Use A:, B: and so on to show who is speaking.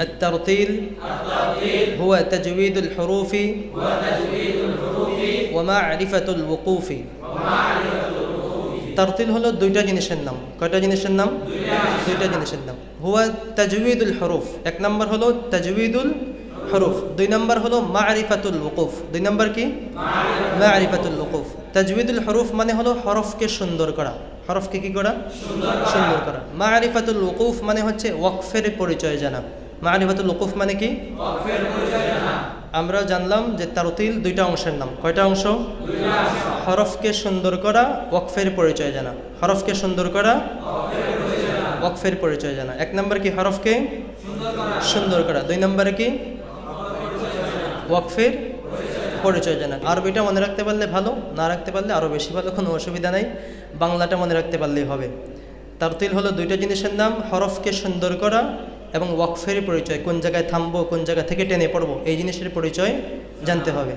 A: الترتيل هو تجويد الحروف ومعرفة الوقوف তারতিল হলো দুইটা জিনিসের নাম। কয়টা জিনিসের নাম? দুইটা জিনিসের নাম। হুয়া তাজউইদুল হরুফ, এক নাম্বার হলো তাজউইদুল হরুফ, দুই নাম্বার হলো মারিফাতুল ওকুফ। দুই নাম্বার কি? মারিফাতুল ওকুফ। তাজউইদুল হরুফ মানে হলো হরফকে সুন্দর করা, হরফকে কি করা? সুন্দর করা। মারিফাতুল ওকুফ মানে হচ্ছে ওয়াকফের পরিচয় জানা। মারিফাতুল ওকুফ মানে কি? ওয়াকফের পরিচয় জানা। আমরা জানলাম যে তারতিল দুইটা অংশের নাম। কয়টা অংশ? হরফকে সুন্দর করা, ওয়াকফের পরিচয় জানা। হরফকে সুন্দর করা, ওয়াকফের পরিচয় জানা। এক নম্বর কি? হরফকে সুন্দর করা। দুই নম্বরে কি? ওয়াকফের পরিচয় জানা। আরবিটা মনে রাখতে পারলে ভালো, না রাখতে পারলে আরও বেশি ভালো, কোনো অসুবিধা নাই। বাংলাটা মনে রাখতে পারলেই হবে। তারতিল হলো দুইটা জিনিসের নাম, হরফকে সুন্দর করা এবং ওয়াকফের পরিচয়। কোন জায়গায় থামবো, কোন জায়গা থেকে টেনে পড়বো, এই জিনিসের পরিচয় জানতে হবে।